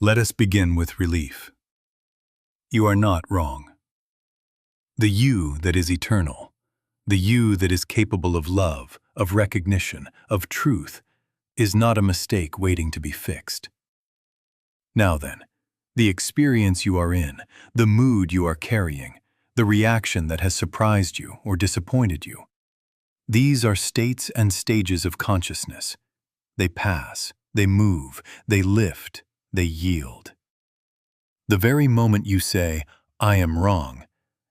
Let us begin with relief. You are not wrong. The you that is eternal, the you that is capable of love, of recognition, of truth, is not a mistake waiting to be fixed. Now then, the experience you are in, the mood you are carrying, the reaction that has surprised you or disappointed you, these are states and stages of consciousness. They pass, they move, they lift, they yield. The very moment you say, "I am wrong,"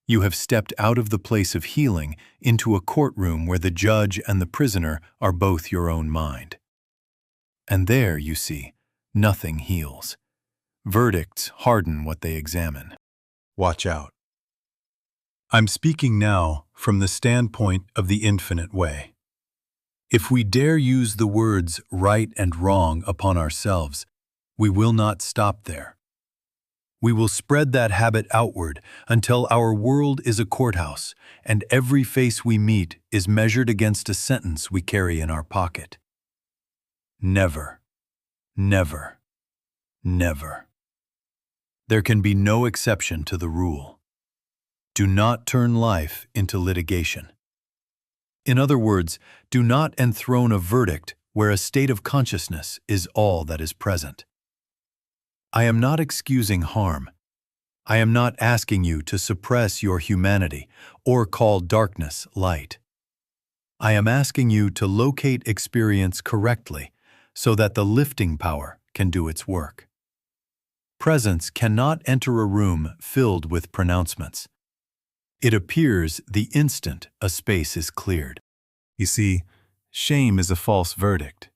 you have stepped out of the place of healing into a courtroom where the judge and the prisoner are both your own mind. And there, you see, nothing heals. Verdicts harden what they examine. Watch out. I'm speaking now from the standpoint of the infinite way. If we dare use the words right and wrong upon ourselves, we will not stop there. We will spread that habit outward until our world is a courthouse and every face we meet is measured against a sentence we carry in our pocket. Never, never, never. There can be no exception to the rule. Do not turn life into litigation. In other words, do not enthrone a verdict where a state of consciousness is all that is present. I am not excusing harm. I am not asking you to suppress your humanity or call darkness light. I am asking you to locate experience correctly so that the lifting power can do its work. Presence cannot enter a room filled with pronouncements. It appears the instant a space is cleared. You see, shame is a false verdict.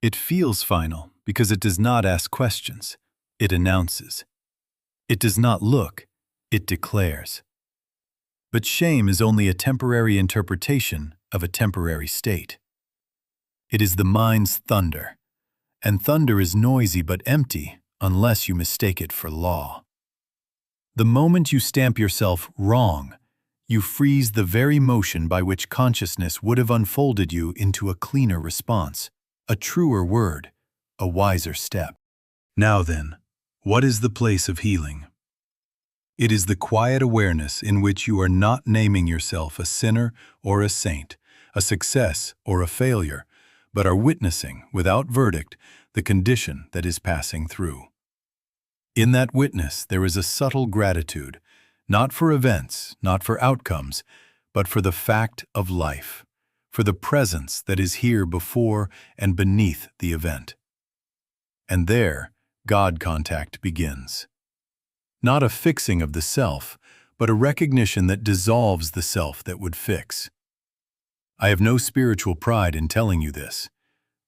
It feels final because it does not ask questions. It announces. It does not look, it declares. But shame is only a temporary interpretation of a temporary state. It is the mind's thunder, and thunder is noisy but empty unless you mistake it for law. The moment you stamp yourself wrong, you freeze the very motion by which consciousness would have unfolded you into a cleaner response, a truer word, a wiser step. Now then, what is the place of healing? It is the quiet awareness in which you are not naming yourself a sinner or a saint, a success or a failure, but are witnessing, without verdict, the condition that is passing through. In that witness there is a subtle gratitude, not for events, not for outcomes, but for the fact of life, for the presence that is here before and beneath the event. And there, God contact begins. Not a fixing of the self, but a recognition that dissolves the self that would fix. I have no spiritual pride in telling you this.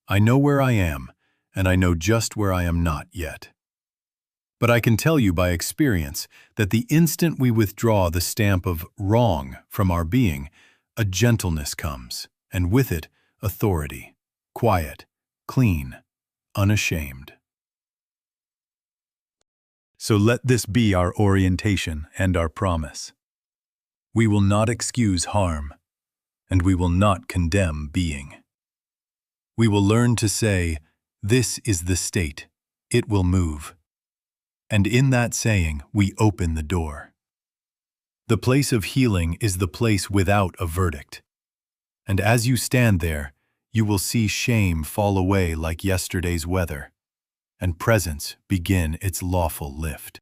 I know where I am, and I know just where I am not yet. But I can tell you by experience that the instant we withdraw the stamp of wrong from our being, a gentleness comes, and with it, authority, quiet, clean, unashamed. So let this be our orientation and our promise. We will not excuse harm, and we will not condemn being. We will learn to say, "This is the state, it will move." And in that saying, we open the door. The place of healing is the place without a verdict. And as you stand there, you will see shame fall away like yesterday's weather, and presence begin its lawful lift.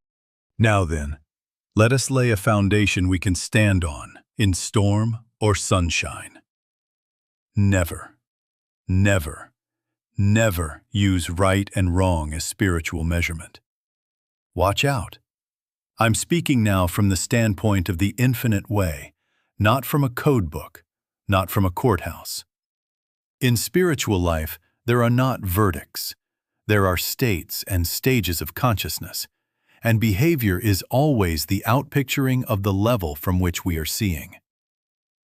Now then, let us lay a foundation we can stand on in storm or sunshine. Never, never, never use right and wrong as spiritual measurement. Watch out. I'm speaking now from the standpoint of the infinite way, not from a code book, not from a courthouse. In spiritual life, there are not verdicts. There are states and stages of consciousness, and behavior is always the outpicturing of the level from which we are seeing.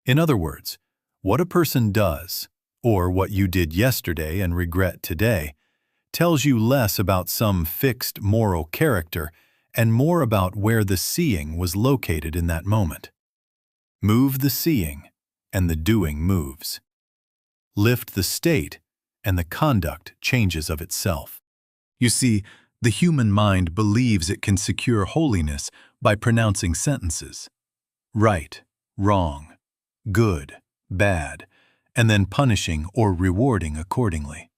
In other words, what a person does, or what you did yesterday and regret today, tells you less about some fixed moral character and more about where the seeing was located in that moment. Move the seeing, and the doing moves. Lift the state, and the conduct changes of itself. You see, The human mind believes it can secure holiness by pronouncing sentences: right, wrong, good, bad, and then punishing or rewarding accordingly.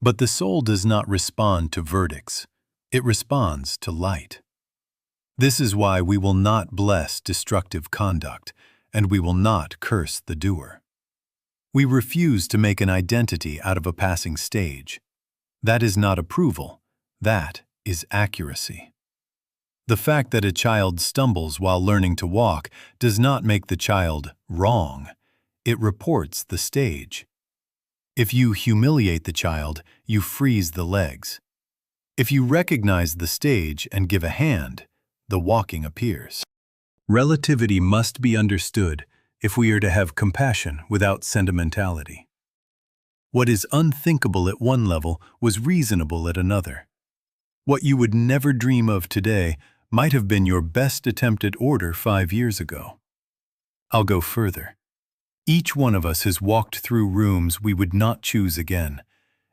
But the soul does not respond to verdicts. It responds to light. This is why we will not bless destructive conduct, and we will not curse the doer. We refuse to make an identity out of a passing stage. That is not approval. That is accuracy. The fact that a child stumbles while learning to walk does not make the child wrong. It reports the stage. If you humiliate the child, you freeze the legs. If you recognize the stage and give a hand, the walking appears. Relativity must be understood if we are to have compassion without sentimentality. What is unthinkable at one level was reasonable at another. What you would never dream of today might have been your best attempted order 5 years ago. I'll go further. Each one of us has walked through rooms we would not choose again,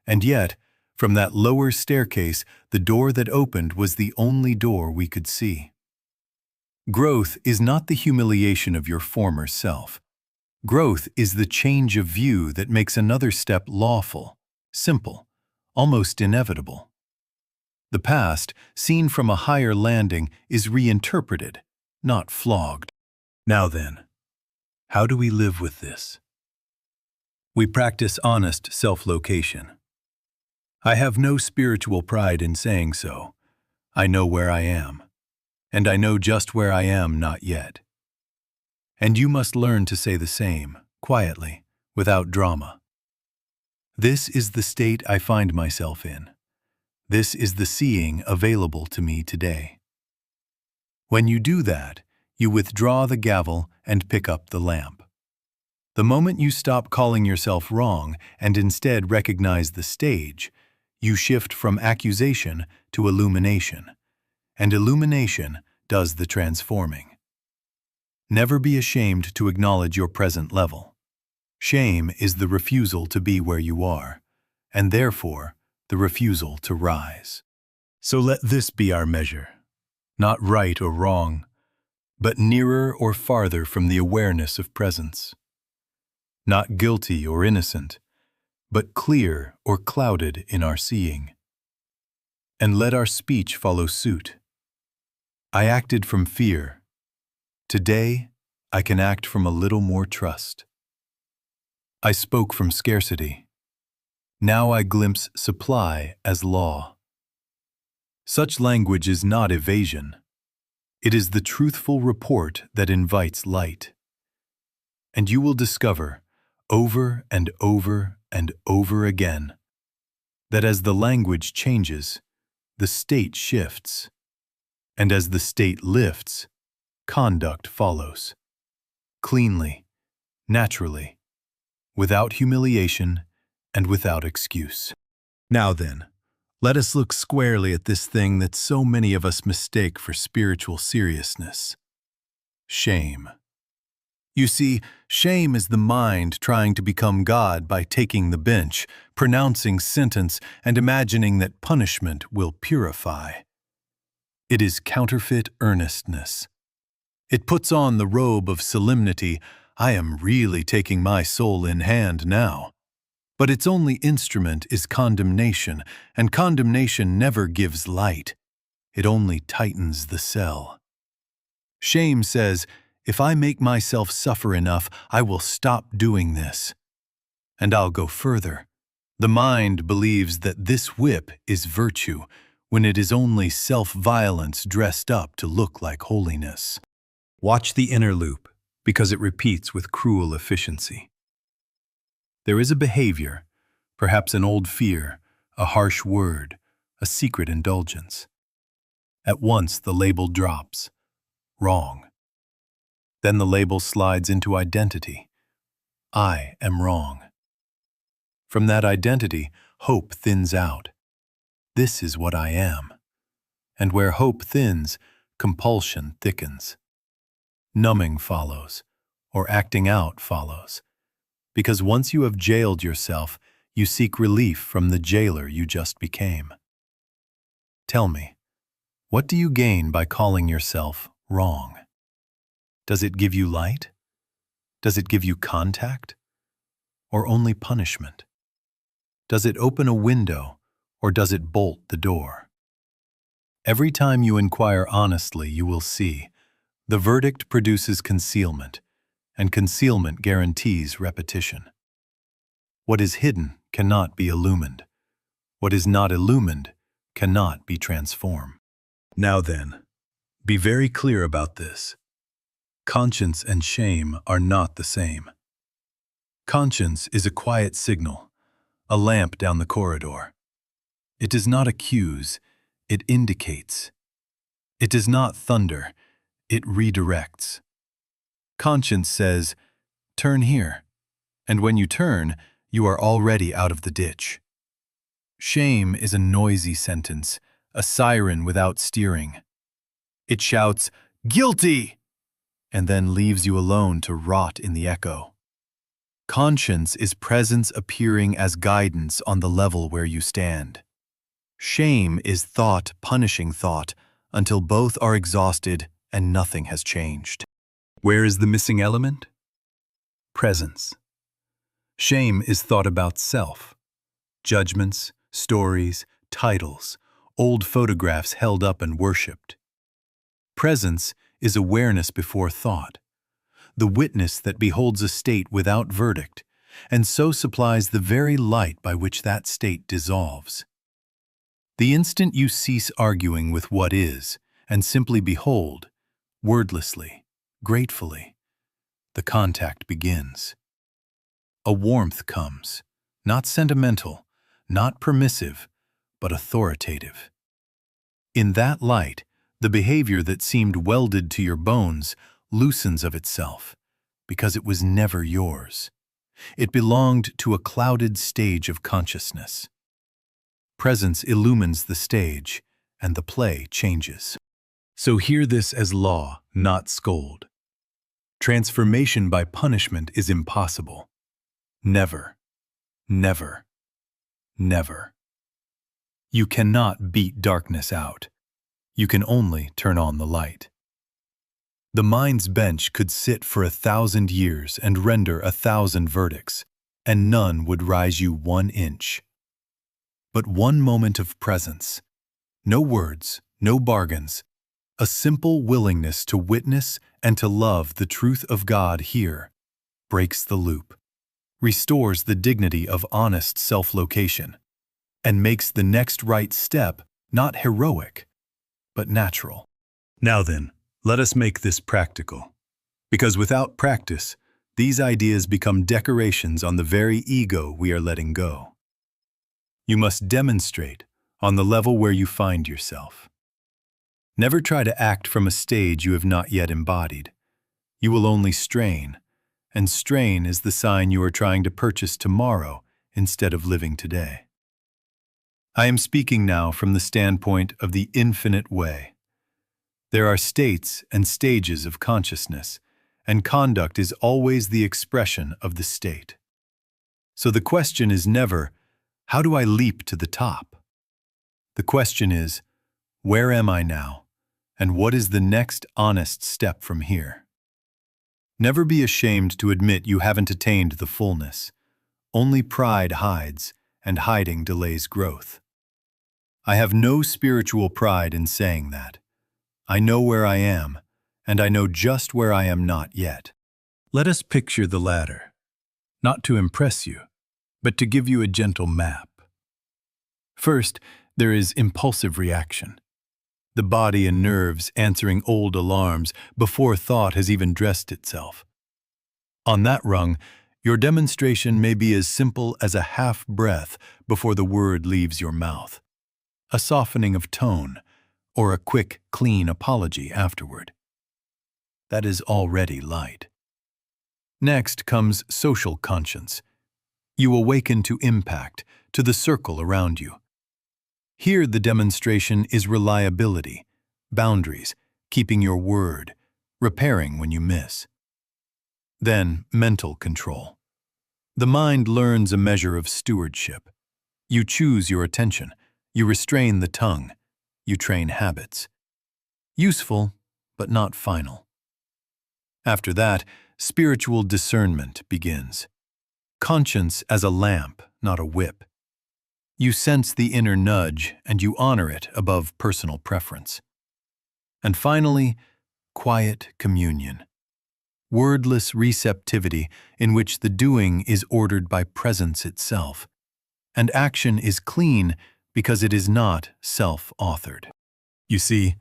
and yet, from that lower staircase, the door that opened was the only door we could see. Growth is not the humiliation of your former self. Growth is the change of view that makes another step lawful, simple, almost inevitable. The past, seen from a higher landing, is reinterpreted, not flogged. Now then, how do we live with this? We practice honest self-location. I have no spiritual pride in saying so. I know where I am, and I know just where I am not yet. And you must learn to say the same, quietly, without drama. This is the state I find myself in. This is the seeing available to me today. When you do that, you withdraw the gavel and pick up the lamp. The moment you stop calling yourself wrong and instead recognize the stage, you shift from accusation to illumination, and illumination does the transforming. Never be ashamed to acknowledge your present level. Shame is the refusal to be where you are, and therefore the refusal to rise. So let this be our measure, not right or wrong, but nearer or farther from the awareness of presence. Not guilty or innocent, but clear or clouded in our seeing. And let our speech follow suit. I acted from fear. Today, I can act from a little more trust. I spoke from scarcity. Now I glimpse supply as law. Such language is not evasion. It is the truthful report that invites light. And you will discover, over and over and over again, that as the language changes, the state shifts. And as the state lifts, conduct follows. Cleanly, naturally, without humiliation and without excuse. Now then, let us look squarely at this thing that so many of us mistake for spiritual seriousness: shame. You see, shame is the mind trying to become God by taking the bench, pronouncing sentence, and imagining that punishment will purify. It is counterfeit earnestness. It puts on the robe of solemnity. I am really taking my soul in hand now. But its only instrument is condemnation, and condemnation never gives light. It only tightens the cell. Shame says, if I make myself suffer enough, I will stop doing this. And I'll go further. The mind believes that this whip is virtue, when it is only self-violence dressed up to look like holiness. Watch the inner loop, because it repeats with cruel efficiency. There is a behavior, perhaps an old fear, a harsh word, a secret indulgence. At once the label drops, wrong. Then the label slides into identity. I am wrong. From that identity, hope thins out. This is what I am. And where hope thins, compulsion thickens. Numbing follows, or acting out follows. Because once you have jailed yourself, you seek relief from the jailer you just became. Tell me, what do you gain by calling yourself wrong? Does it give you light? Does it give you contact? Or only punishment? Does it open a window, or does it bolt the door? Every time you inquire honestly, you will see the verdict produces concealment, and concealment guarantees repetition. What is hidden cannot be illumined. What is not illumined cannot be transformed. Now then, be very clear about this. Conscience and shame are not the same. Conscience is a quiet signal, a lamp down the corridor. It does not accuse, it indicates. It does not thunder, it redirects. Conscience says, "Turn here," and when you turn, you are already out of the ditch. Shame is a noisy sentence, a siren without steering. It shouts, "Guilty!" and then leaves you alone to rot in the echo. Conscience is presence appearing as guidance on the level where you stand. Shame is thought punishing thought until both are exhausted and nothing has changed. Where is the missing element? Presence. Shame is thought about self. Judgments, stories, titles, old photographs held up and worshipped. Presence is awareness before thought, the witness that beholds a state without verdict, and so supplies the very light by which that state dissolves. The instant you cease arguing with what is, and simply behold, wordlessly, gratefully, the contact begins. A warmth comes, not sentimental, not permissive, but authoritative. In that light, the behavior that seemed welded to your bones loosens of itself, because it was never yours. It belonged to a clouded stage of consciousness. Presence illumines the stage, and the play changes. So hear this as law, not scold. Transformation by punishment is impossible. Never, never, never. You cannot beat darkness out. You can only turn on the light. The mind's bench could sit for 1,000 years and render 1,000 verdicts, and none would rise you 1 inch. But one moment of presence, no words, no bargains, a simple willingness to witness and to love the truth of God here, breaks the loop, restores the dignity of honest self-location, and makes the next right step not heroic, but natural. Now then, let us make this practical, because without practice, these ideas become decorations on the very ego we are letting go. You must demonstrate on the level where you find yourself. Never try to act from a stage you have not yet embodied. You will only strain, and strain is the sign you are trying to purchase tomorrow instead of living today. I am speaking now from the standpoint of the infinite way. There are states and stages of consciousness, and conduct is always the expression of the state. So the question is never, how do I leap to the top? The question is, where am I now, and what is the next honest step from here? Never be ashamed to admit you haven't attained the fullness. Only pride hides, and hiding delays growth. I have no spiritual pride in saying that. I know where I am, and I know just where I am not yet. Let us picture the ladder, not to impress you, but to give you a gentle map. First, there is impulsive reaction. The body and nerves answering old alarms before thought has even dressed itself. On that rung, your demonstration may be as simple as a half breath before the word leaves your mouth, a softening of tone, or a quick, clean apology afterward. That is already light. Next comes social conscience. You awaken to impact, to the circle around you. Here the demonstration is reliability, boundaries, keeping your word, repairing when you miss. Then mental control. The mind learns a measure of stewardship. You choose your attention, you restrain the tongue, you train habits. Useful, but not final. After that, spiritual discernment begins. Conscience as a lamp, not a whip. You sense the inner nudge and you honor it above personal preference. And finally, quiet communion. Wordless receptivity in which the doing is ordered by presence itself, and action is clean because it is not self-authored. You see,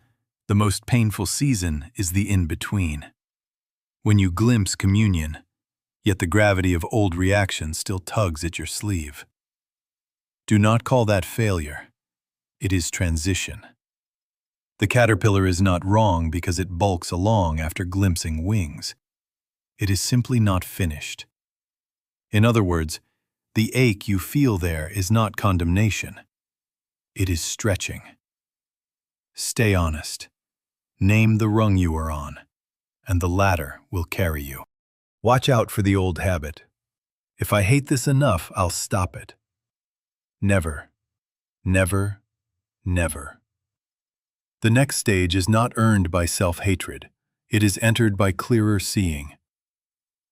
the most painful season is the in-between. When you glimpse communion, yet the gravity of old reaction still tugs at your sleeve. Do not call that failure. It is transition. The caterpillar is not wrong because it bulks along after glimpsing wings. It is simply not finished. In other words, the ache you feel there is not condemnation. It is stretching. Stay honest. Name the rung you are on, and the ladder will carry you. Watch out for the old habit. If I hate this enough, I'll stop it. Never, never, never. The next stage is not earned by self-hatred. It is entered by clearer seeing.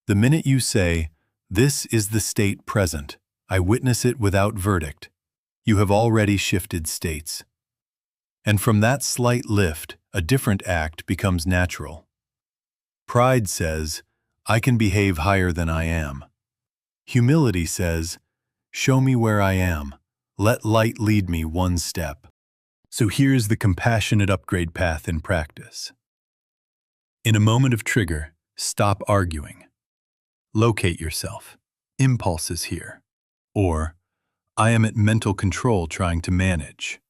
The minute you say, "This is the state present, I witness it without verdict," you have already shifted states. And from that slight lift, a different act becomes natural. Pride says, "I can behave higher than I am." Humility says, "Show me where I am. Let light lead me one step." So here's the compassionate upgrade path in practice. In a moment of trigger, stop arguing. Locate yourself. Impulse is here. Or, I am at mental control trying to manage.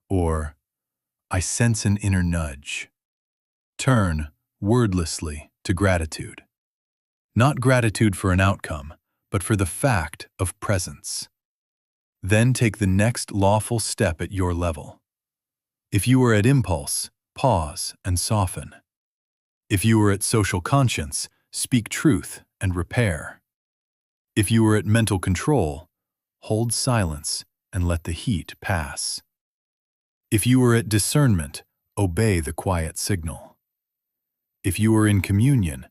Or, I sense an inner nudge. Turn, wordlessly, to gratitude. Not gratitude for an outcome, but for the fact of presence. Then take the next lawful step at your level. If you are at impulse, pause and soften. If you are at social conscience, speak truth and repair. If you are at mental control, hold silence and let the heat pass. If you are at discernment, obey the quiet signal. If you are in communion,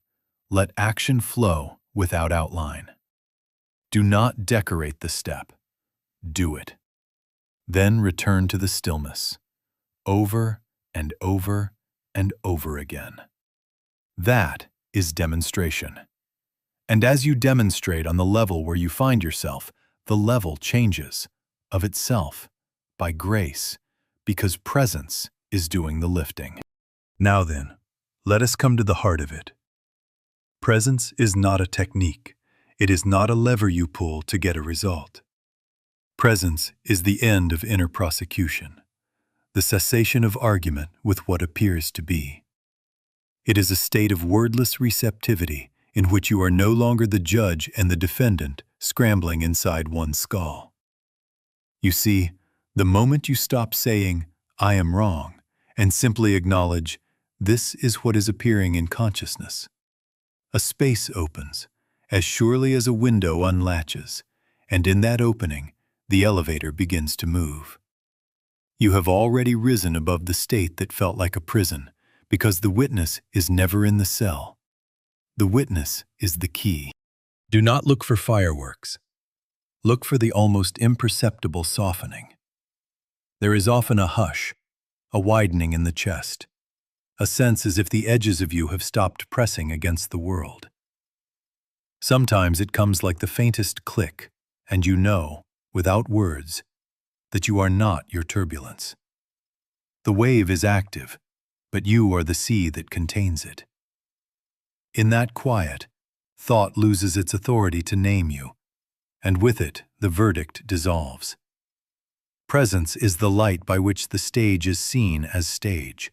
let action flow without outline. Do not decorate the step. Do it. Then return to the stillness, over and over and over again. That is demonstration. And as you demonstrate on the level where you find yourself, the level changes of itself by grace, because presence is doing the lifting. Now then, let us come to the heart of it. Presence is not a technique. It is not a lever you pull to get a result. Presence is the end of inner prosecution, the cessation of argument with what appears to be. It is a state of wordless receptivity in which you are no longer the judge and the defendant scrambling inside one's skull. You see, the moment you stop saying, "I am wrong," and simply acknowledge, "This is what is appearing in consciousness," a space opens, as surely as a window unlatches, and in that opening, the elevator begins to move. You have already risen above the state that felt like a prison, because the witness is never in the cell. The witness is the key. Do not look for fireworks. Look for the almost imperceptible softening. There is often a hush, a widening in the chest, a sense as if the edges of you have stopped pressing against the world. Sometimes it comes like the faintest click, and you know, without words, that you are not your turbulence. The wave is active, but you are the sea that contains it. In that quiet, thought loses its authority to name you, and with it the verdict dissolves. Presence is the light by which the stage is seen as stage,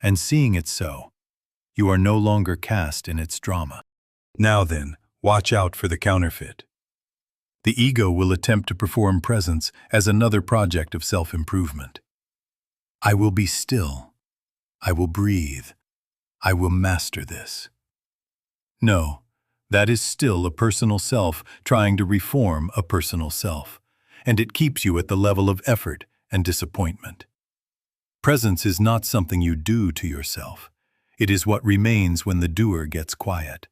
and seeing it so, you are no longer cast in its drama. Now then, watch out for the counterfeit. The ego will attempt to perform presence as another project of self-improvement. I will be still. I will breathe. I will master this. No, that is still a personal self trying to reform a personal self, and it keeps you at the level of effort and disappointment. Presence is not something you do to yourself. It is what remains when the doer gets quiet.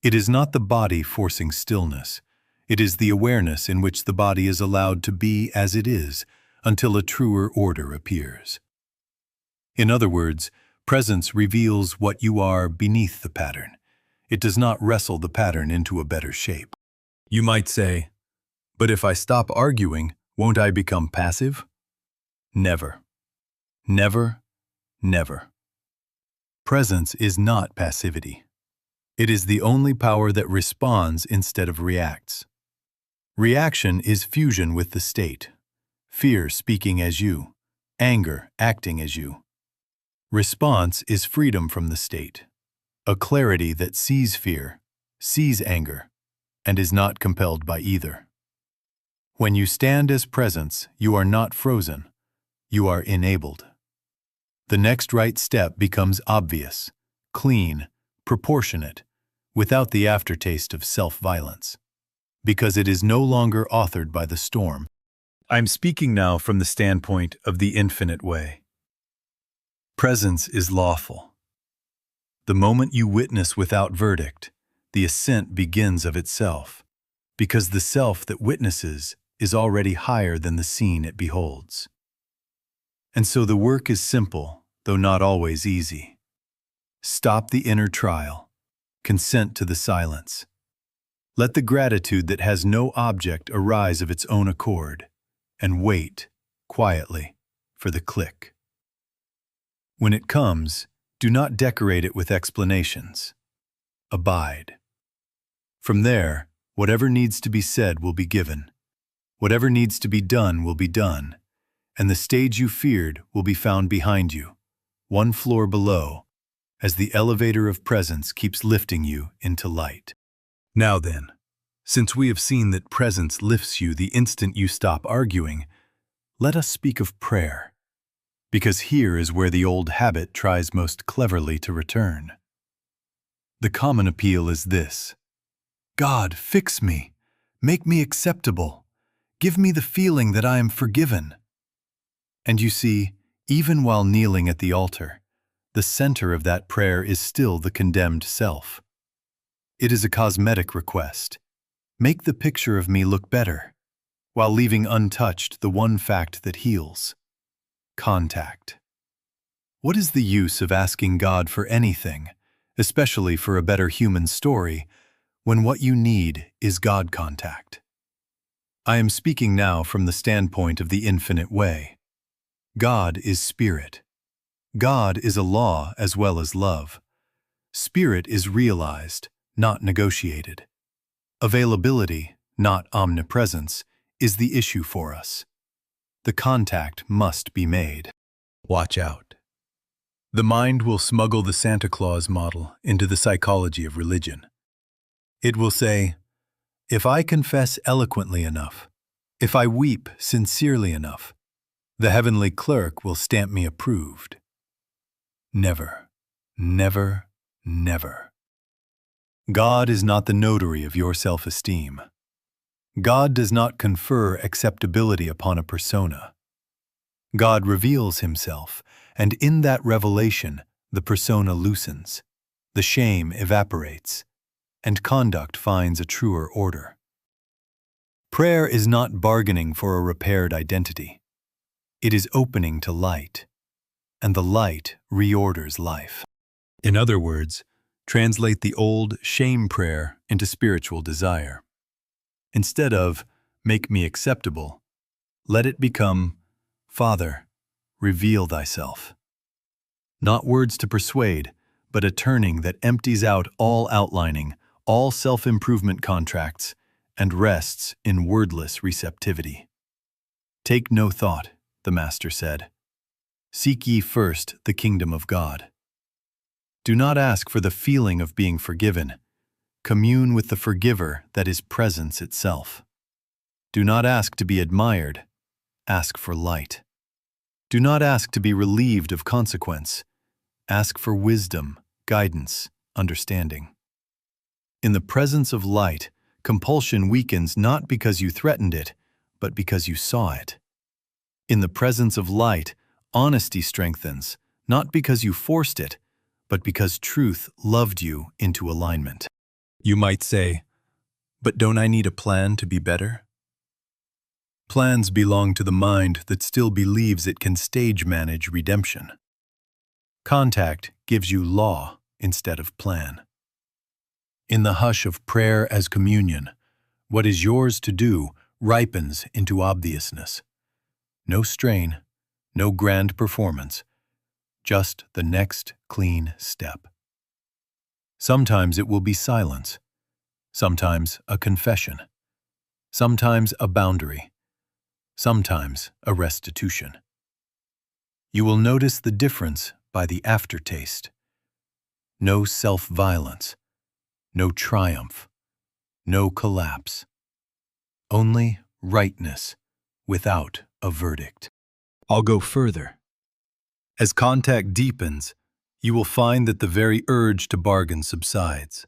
It is not the body forcing stillness. It is the awareness in which the body is allowed to be as it is until a truer order appears. In other words, presence reveals what you are beneath the pattern. It does not wrestle the pattern into a better shape. You might say, but if I stop arguing, won't I become passive? Never. Never, never. Presence is not passivity. It is the only power that responds instead of reacts. Reaction is fusion with the state, fear speaking as you, anger acting as you. Response is freedom from the state, a clarity that sees fear, sees anger, and is not compelled by either. When you stand as presence, you are not frozen, you are enabled. The next right step becomes obvious, clean, proportionate, without the aftertaste of self-violence, because it is no longer authored by the storm. I'm speaking now from the standpoint of the infinite way. Presence is lawful. The moment you witness without verdict, the assent begins of itself, because the self that witnesses is already higher than the scene it beholds. And so the work is simple, though not always easy. Stop the inner trial. Consent to the silence. Let the gratitude that has no object arise of its own accord, and wait, quietly, for the click. When it comes, do not decorate it with explanations. Abide. From there, whatever needs to be said will be given. Whatever needs to be done will be done, and the stage you feared will be found behind you, one floor below, as the elevator of presence keeps lifting you into light. Now then, since we have seen that presence lifts you the instant you stop arguing, let us speak of prayer, because here is where the old habit tries most cleverly to return. The common appeal is this: God, fix me, make me acceptable, give me the feeling that I am forgiven. And you see, even while kneeling at the altar, the center of that prayer is still the condemned self. It is a cosmetic request. Make the picture of me look better, while leaving untouched the one fact that heals: contact. What is the use of asking God for anything, especially for a better human story, when what you need is God contact? I am speaking now from the standpoint of the infinite way. God is spirit. God is a law as well as love. Spirit is realized, not negotiated. Availability, not omnipresence, is the issue for us. The contact must be made. Watch out. The mind will smuggle the Santa Claus model into the psychology of religion. It will say, if I confess eloquently enough, if I weep sincerely enough, the heavenly clerk will stamp me approved. Never, never, never. God is not the notary of your self-esteem. God does not confer acceptability upon a persona. God reveals himself, and in that revelation, the persona loosens, the shame evaporates, and conduct finds a truer order. Prayer is not bargaining for a repaired identity. It is opening to light, and the light reorders life. In other words, translate the old shame prayer into spiritual desire. Instead of, make me acceptable, let it become, Father, reveal thyself. Not words to persuade, but a turning that empties out all outlining, all self-improvement contracts, and rests in wordless receptivity. Take no thought, the Master said. Seek ye first the kingdom of God. Do not ask for the feeling of being forgiven. Commune with the forgiver that is presence itself. Do not ask to be admired. Ask for light. Do not ask to be relieved of consequence. Ask for wisdom, guidance, understanding. In the presence of light, compulsion weakens not because you threatened it, but because you saw it. In the presence of light, Honesty strengthens, not because you forced it, but because truth loved you into alignment. You might say, but don't I need a plan to be better? Plans belong to the mind that still believes it can stage manage redemption. Contact gives you law instead of plan. In the hush of prayer as communion, what is yours to do ripens into obviousness. No strain, no grand performance, just the next clean step. Sometimes it will be silence, sometimes a confession, sometimes a boundary, sometimes a restitution. You will notice the difference by the aftertaste. No self-violence, no triumph, no collapse. Only rightness without a verdict. I'll go further. As contact deepens, you will find that the very urge to bargain subsides.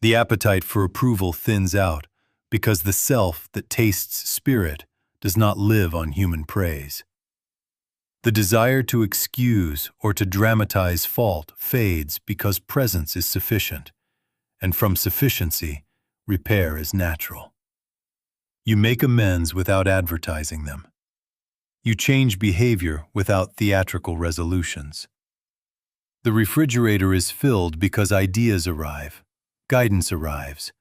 The appetite for approval thins out because the self that tastes spirit does not live on human praise. The desire to excuse or to dramatize fault fades because presence is sufficient, and from sufficiency, repair is natural. You make amends without advertising them. You change behavior without theatrical resolutions. The refrigerator is filled because ideas arrive, guidance arrives,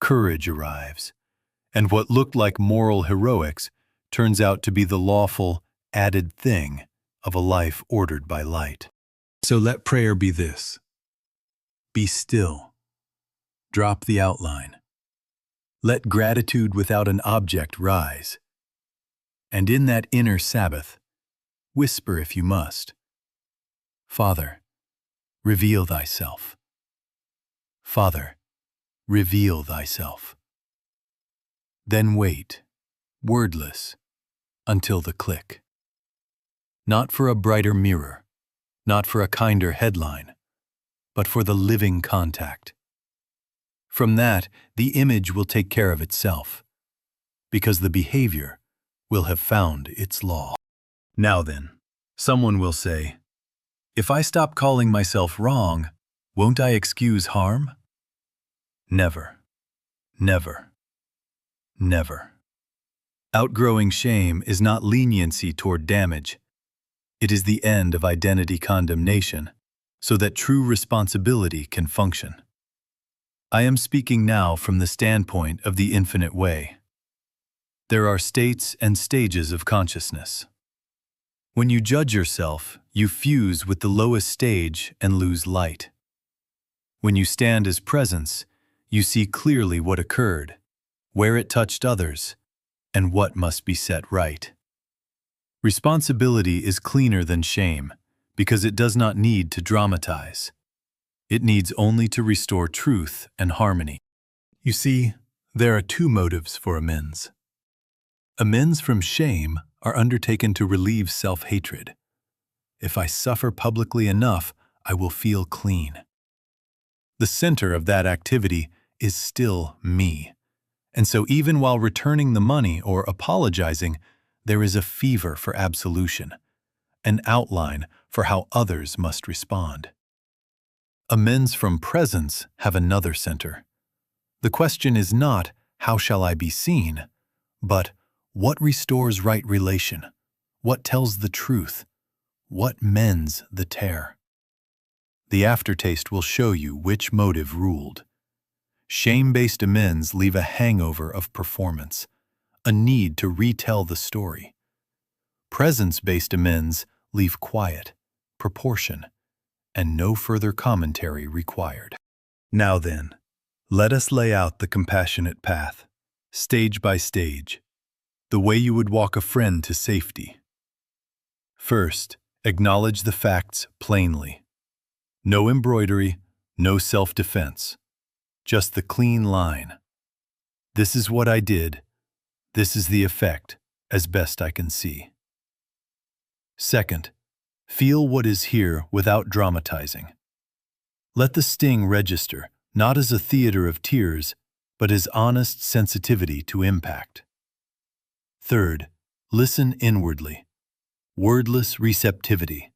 courage arrives, and what looked like moral heroics turns out to be the lawful, added thing of a life ordered by light. So let prayer be this. Be still. Drop the outline. Let gratitude without an object rise. And in that inner Sabbath, whisper if you must, Father, reveal thyself. Father, reveal thyself. Then wait, wordless, until the click. Not for a brighter mirror, not for a kinder headline, but for the living contact. From that, the image will take care of itself, because the behavior will have found its law. Now then, someone will say, if I stop calling myself wrong, won't I excuse harm? Never, never, never. Outgrowing shame is not leniency toward damage. It is the end of identity condemnation, so that true responsibility can function. I am speaking now from the standpoint of the infinite way. There are states and stages of consciousness. When you judge yourself, you fuse with the lowest stage and lose light. When you stand as presence, you see clearly what occurred, where it touched others, and what must be set right. Responsibility is cleaner than shame because it does not need to dramatize. It needs only to restore truth and harmony. You see, there are two motives for amends. Amends from shame are undertaken to relieve self-hatred. If I suffer publicly enough, I will feel clean. The center of that activity is still me. And so even while returning the money or apologizing, there is a fever for absolution, an outline for how others must respond. Amends from presence have another center. The question is not, how shall I be seen, but what restores right relation? What tells the truth? What mends the tear? The aftertaste will show you which motive ruled. Shame-based amends leave a hangover of performance, a need to retell the story. Presence-based amends leave quiet, proportion, and no further commentary required. Now then, let us lay out the compassionate path, stage by stage, the way you would walk a friend to safety. First, acknowledge the facts plainly. No embroidery, no self-defense, just the clean line. This is what I did. This is the effect, as best I can see. Second, feel what is here without dramatizing. Let the sting register, not as a theater of tears, but as honest sensitivity to impact. Third, listen inwardly. wordless receptivity,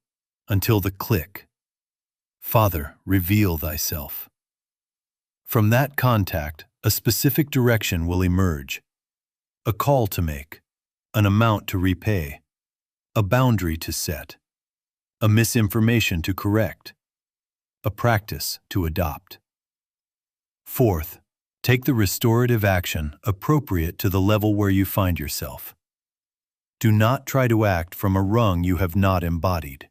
until the click. Father, reveal thyself. From that contact, a specific direction will emerge. A call to make, an amount to repay, a boundary to set, a misinformation to correct, a practice to adopt. Fourth, take the restorative action appropriate to the level where you find yourself. Do not try to act from a rung you have not embodied.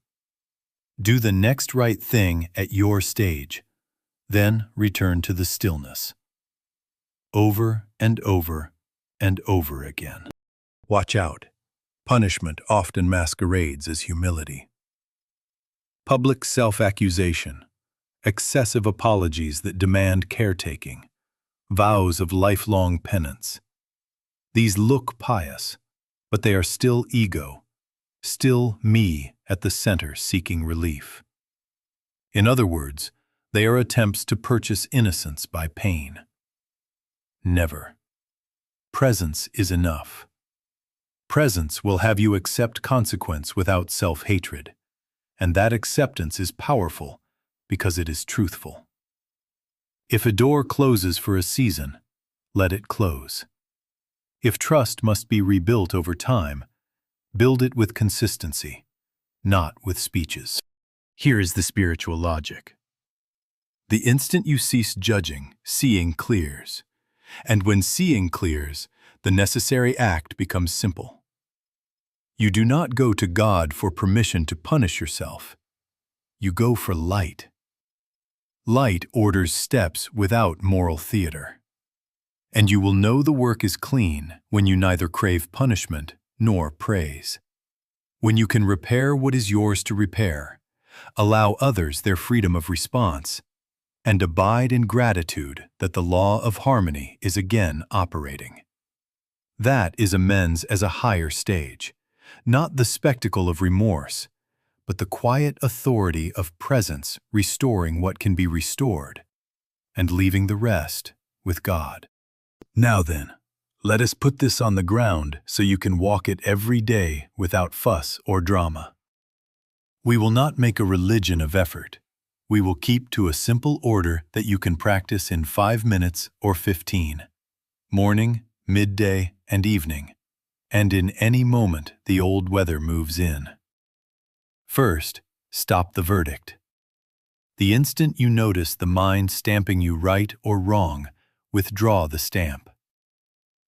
Do the next right thing at your stage, then return to the stillness. Over and over and over again. Watch out. Punishment often masquerades as humility. Public self-accusation, excessive apologies that demand caretaking, vows of lifelong penance. These look pious, but they are still ego, still me at the center seeking relief. In other words, they are attempts to purchase innocence by pain. Never. Presence is enough. Presence will have you accept consequence without self-hatred, and that acceptance is powerful because it is truthful. If a door closes for a season, let it close. If trust must be rebuilt over time, build it with consistency, not with speeches. Here is the spiritual logic. The instant you cease judging, seeing clears. And when seeing clears, the necessary act becomes simple. You do not go to God for permission to punish yourself. You go for light. Light orders steps without moral theater. And you will know the work is clean when you neither crave punishment nor praise. When you can repair what is yours to repair, allow others their freedom of response, and abide in gratitude that the law of harmony is again operating. That is amends as a higher stage, not the spectacle of remorse, but the quiet authority of presence restoring what can be restored, and leaving the rest with God. Now then, let us put this on the ground so you can walk it every day without fuss or drama. We will not make a religion of effort. We will keep to a simple order that you can practice in 5 minutes or 15, morning, midday, and evening, and in any moment the old weather moves in. First, stop the verdict. The instant you notice the mind stamping you right or wrong, withdraw the stamp.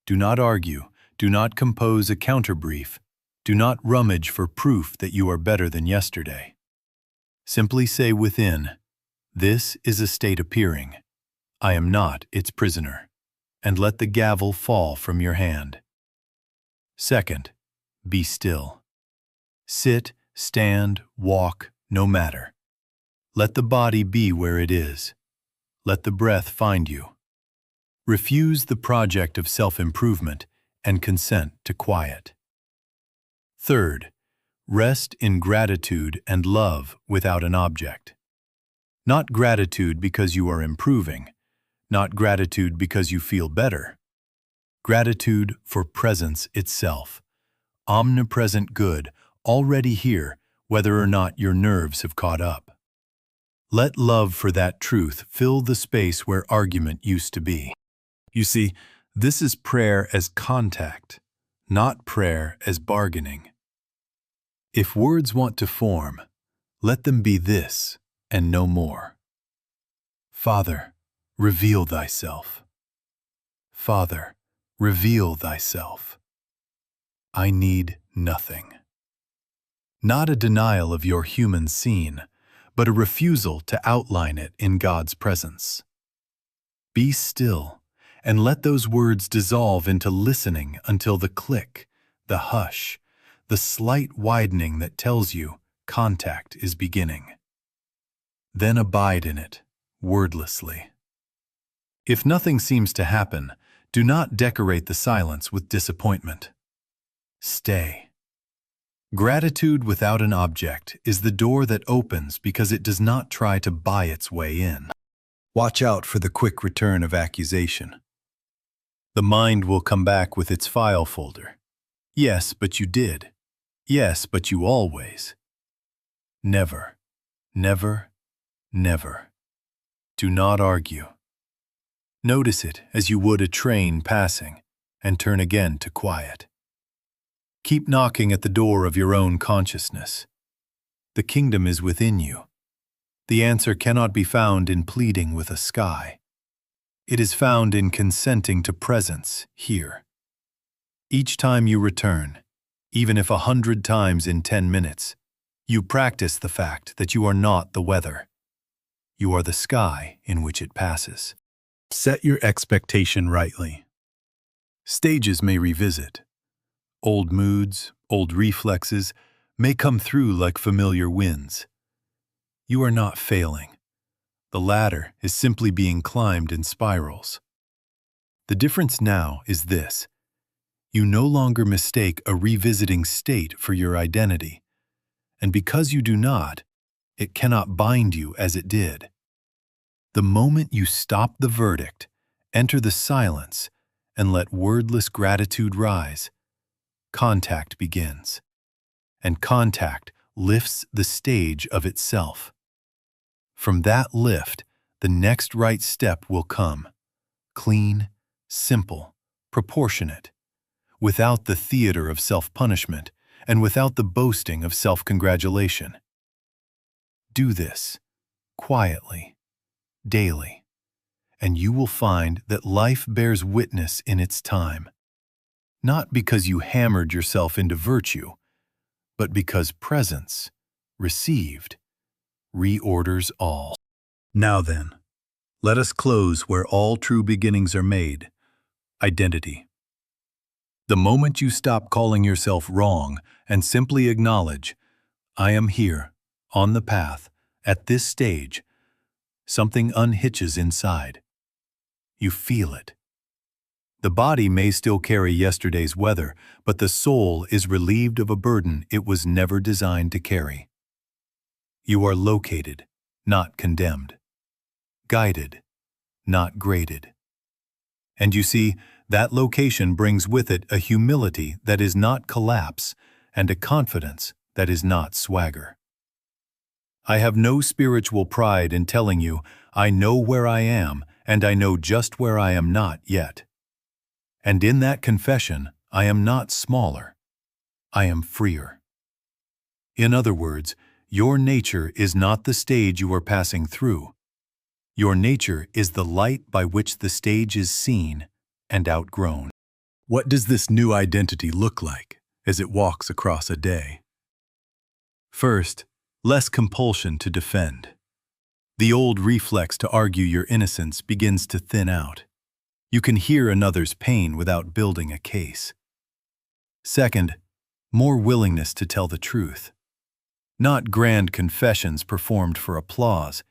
Do not argue, do not compose a counterbrief, do not rummage for proof that you are better than yesterday. Simply say within, "This is a state appearing. I am not its prisoner," and let the gavel fall from your hand. Second, be still. Sit, stand, walk, no matter. Let the body be where it is. Let the breath find you. Refuse the project of self-improvement and consent to quiet. Third, rest in gratitude and love without an object. Not gratitude because you are improving, not gratitude because you feel better. Gratitude for presence itself, omnipresent good, already here, whether or not your nerves have caught up. Let love for that truth fill the space where argument used to be. You see, this is prayer as contact, not prayer as bargaining. If words want to form, let them be this and no more. Father, reveal thyself. Father, reveal thyself. I need nothing. Not a denial of your human scene, but a refusal to outline it in God's presence. Be still and let those words dissolve into listening until the click, the hush, the slight widening that tells you contact is beginning. Then abide in it, wordlessly. If nothing seems to happen, do not decorate the silence with disappointment. Stay. Gratitude without an object is the door that opens because it does not try to buy its way in. Watch out for the quick return of accusation. The mind will come back with its file folder. Yes, but you did. Yes, but you always. Never, never, never. Do not argue. Notice it as you would a train passing, and turn again to quiet. Keep knocking at the door of your own consciousness. The kingdom is within you. The answer cannot be found in pleading with a sky. It is found in consenting to presence here. Each time you return, even if 100 times in 10 minutes, you practice the fact that you are not the weather. You are the sky in which it passes. Set your expectation rightly. Stages may revisit. Old moods, old reflexes may come through like familiar winds. You are not failing. The ladder is simply being climbed in spirals. The difference now is this. You no longer mistake a revisiting state for your identity, and because you do not, it cannot bind you as it did. The moment you stop the verdict, enter the silence, and let wordless gratitude rise, contact begins, and contact lifts the stage of itself. From that lift, the next right step will come, clean, simple, proportionate, without the theater of self-punishment and without the boasting of self-congratulation. Do this, quietly, daily, and you will find that life bears witness in its time, not because you hammered yourself into virtue, but because presence, received, reorders all. Now then, let us close where all true beginnings are made, identity. The moment you stop calling yourself wrong and simply acknowledge, I am here, on the path, at this stage, something unhitches inside. You feel it. The body may still carry yesterday's weather, but the soul is relieved of a burden it was never designed to carry. You are located, not condemned. Guided, not graded. And you see, that location brings with it a humility that is not collapse and a confidence that is not swagger. I have no spiritual pride in telling you I know where I am and I know just where I am not yet. And in that confession, I am not smaller. I am freer. In other words, your nature is not the stage you are passing through. Your nature is the light by which the stage is seen and outgrown. What does this new identity look like as it walks across a day? First, less compulsion to defend. The old reflex to argue your innocence begins to thin out. You can hear another's pain without building a case. Second, more willingness to tell the truth. Not grand confessions performed for applause,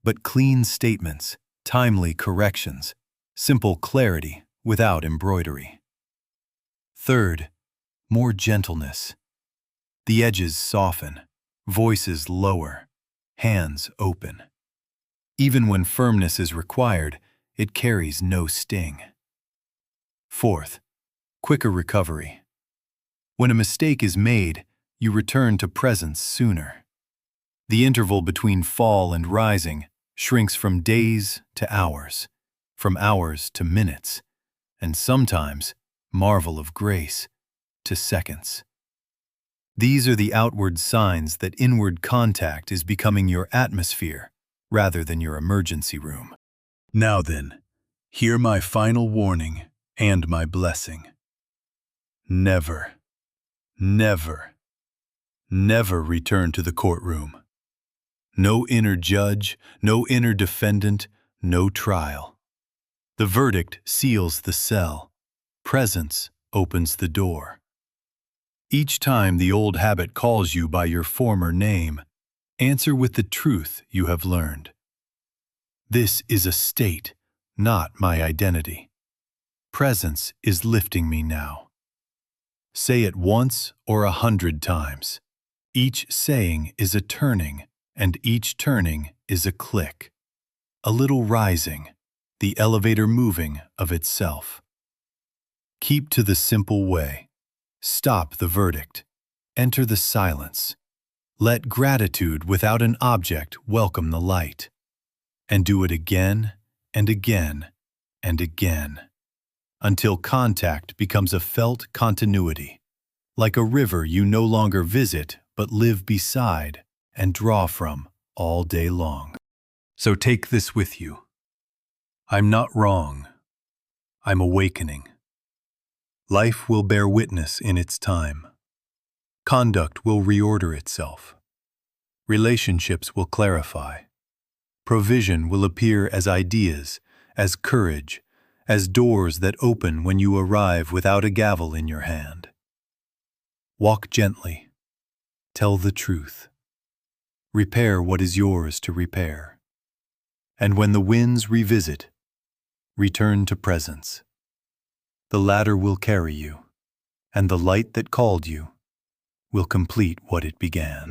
but clean statements, timely corrections, simple clarity without embroidery. Third, more gentleness. The edges soften, voices lower, hands open. Even when firmness is required, it carries no sting. Fourth, quicker recovery. When a mistake is made, you return to presence sooner. The interval between fall and rising shrinks from days to hours, from hours to minutes, and sometimes, marvel of grace, to seconds. These are the outward signs that inward contact is becoming your atmosphere rather than your emergency room. Now then, hear my final warning and my blessing. Never, never, never return to the courtroom. No inner judge, no inner defendant, no trial. The verdict seals the cell. Presence opens the door. Each time the old habit calls you by your former name, answer with the truth you have learned. This is a state, not my identity. Presence is lifting me now. Say it once or 100 times. Each saying is a turning, and each turning is a click. A little rising, the elevator moving of itself. Keep to the simple way. Stop the verdict. Enter the silence. Let gratitude without an object welcome the light. And do it again and again and again, until contact becomes a felt continuity, like a river you no longer visit but live beside and draw from all day long. So take this with you. I'm not wrong. I'm awakening. Life will bear witness in its time. Conduct will reorder itself. Relationships will clarify. Provision will appear as ideas, as courage, as doors that open when you arrive without a gavel in your hand. Walk gently. Tell the truth. Repair what is yours to repair. And when the winds revisit, return to presence. The ladder will carry you, and the light that called you will complete what it began.